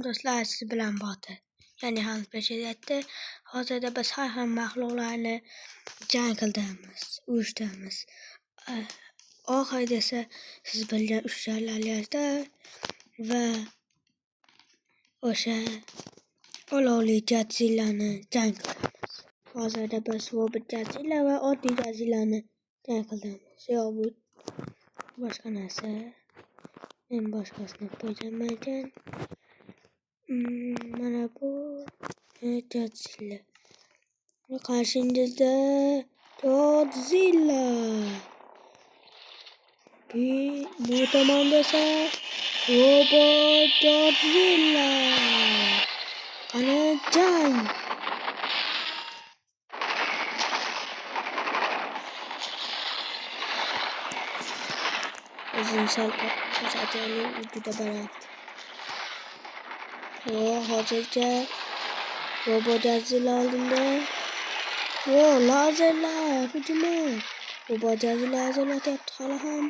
Do'stlar, siz bilan Botir. Ya'ni Hans Bashariyatda hozirda biz har xil maxluqlarni jang qildiramiz, uyushtiramiz. Oxirida esa siz bilgan ucharlarlarda va o'sha olovli Godzillani jang qilamiz. Hozirda biz Robot Godzilla va oddiy Godzillani jang qildiramiz. Yo, bu boshqa narsa. Men boshqasini qo'ymayman. Mana bu Godzilla. Qarshingizda Godzilla. Bu tomonda esa Robot Godzilla. Qani jang. O'zini salqin ko'rsataylik, juda baland. Hozircha Robot Godzilla oldinda. Lazerlar hujumi. Robot Godzilla hazırlatyapti hali ham.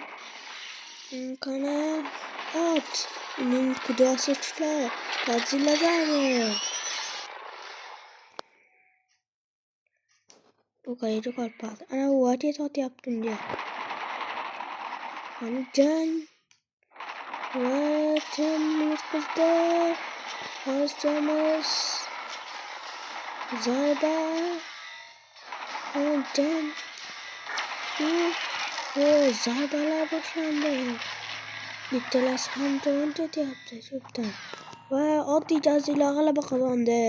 Qani ot. Uning qudrasi kuchli. Godzilla zarri. Bu qayerga qolib qoldi? Ana u ot sotyapti unga. Qani jang. Va kim yutqizdi? Hozirmiz. Zarba. Jang. Zarbalar boshlandi. Ikkalasi ham jon ketyapti cho'pdan. Va oddiy Godzilla g'alaba qozondi.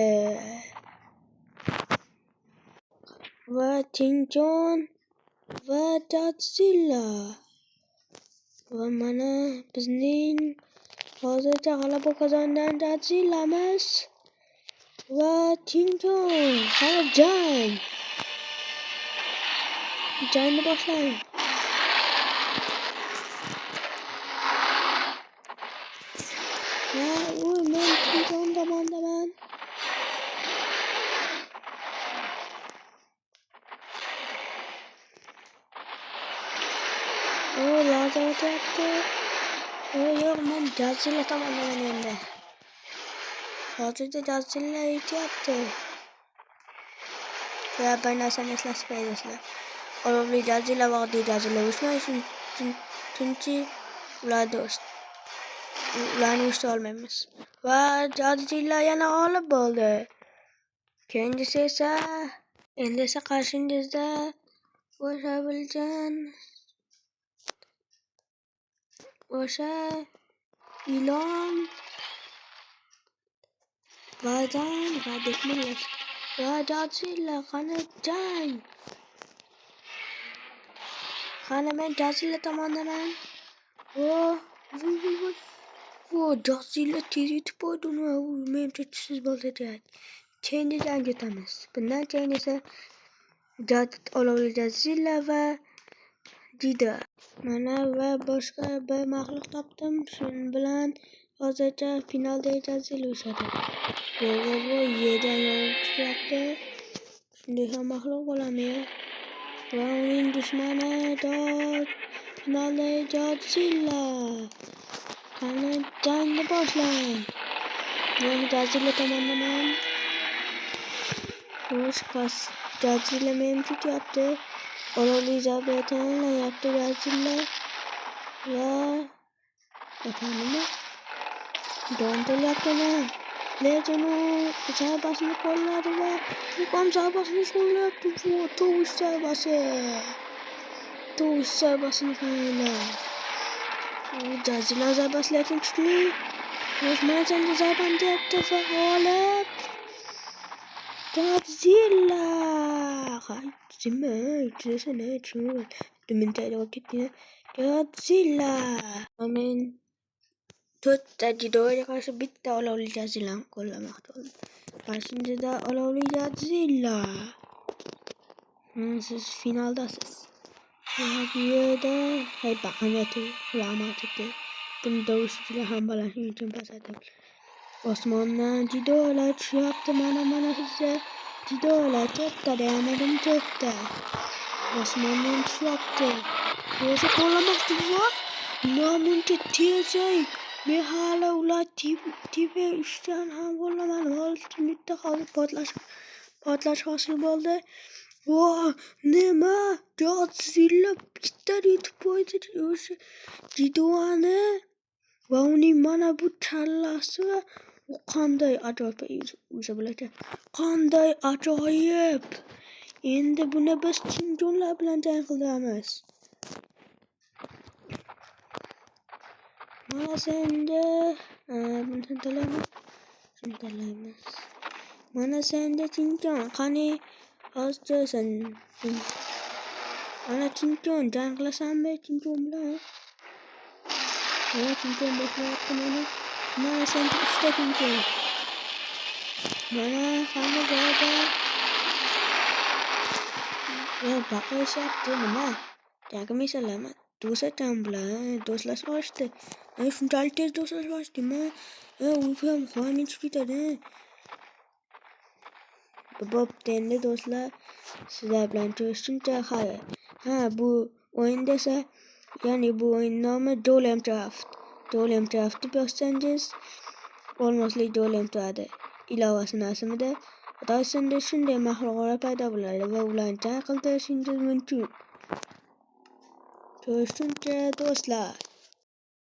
Va Tinjon va Godzilla. Va mana bizning hozircha g'alaba qozongan Godzillamiz. Va Tinjon. Hali jang. Jangni boshlang. Men Tinjon tomondaman. Lazer otyapti. Yo'q, men Godzilla tomondaman endi. Hozirda Godzilla yetyapti. Ya bir narsani eslatib qo'yasizlar. Olovli Godzilla va oddiy Godzilla urushmaydi, chunki ularni ushlay olmaymiz. Va Godzilla yana g'olib bo'ldi. Keyingisi esa endi esa qarshingizda o'sha bilgan o'sha ilon va dekmillar va Godzilla. Qani jang. Qani men Godzilla tomondaman. Godzilla tez yetib bordi. Menimcha tushsiz bo'ldi jang. Keyingi jangga o'tamiz. Bundan keyin esa olovli Godzilla va Dida. Mana va boshqa bir maxluq topdim. Shuning bilan hozircha finalda Godzilla o'sadi. Yerdan yonib chiqyapti. Shunday ham maxluq bo'ladimi? Va uning dushmani finalda Godzilla. Qani jangni boshlang. Men Godzilla tomondaman. Godzilla meni tutyapti. Olovli zarba tanlayapti Godzilla. Va otamni don to'lyaptimi? Lekin u zarbasini qo'lladi va muqam zarbasini qo'llayapti. Tovush zarbasini qo'yinglar. Godzilla zarbasi lekin kuchli. Mana endi zarbani deyapti va g'olib Godzilla. Godzilla. Men 4 jidoga qarshi bitta olovli Godzillani qo'llamoqchi bo'ldim. Qarshingizda olovli Godzilla. Siz finaldasiz. Bu yerda ahamiyati ramati. Bunda ustiga ham balandlik uchun pasadim. Osmondan jidolar tushyapti. Mana sizga jidolar katta, yamadim katta. Osmondan tushyapti. O'zi qo'llamoqchi bor. Namuncha tezak Bir hala ular tipe 3 tane ham qo'llamadim. Ultimate'da hozir portlash hosil bo'ldi. Voh, nima? Godzilla bitta yutib qo'ydi o'sha Jidovani va uning mana bu kallasi. U qanday ajoyib o'sha bo'lacha. Qanday ajoyib. Endi buni biz chimjonlar bilan jang qilamiz. Mana senda buni tanlaymiz. Mana senda chimjon qani hozir sen ana chimjon jang qilasanmi chimjon bilan? Chimjon boshlayapti mana. Mana senda 3 ta chimjon. Mana hamma joyda. Baqishyapti nima? Jangmisizlarmi? Do'stam bilan do'stlashishdi. Shunchalik tez do'stlashdimi? U ham quvonch ketadi. Bo'pti endi do'stlar, sizlar bilan ko'rishguncha xayr. Bu o'yinda esa, ya'ni bu o'yin nomi Golem Draft. Golem Draft deb yozsangiz, olmoslik golem turadi. Ilovasini aslida Dysonda shunday maxluqlar paydo bo'ladi va ularni jang qildirishingiz mumkin. Ko'rishguncha do'stlar.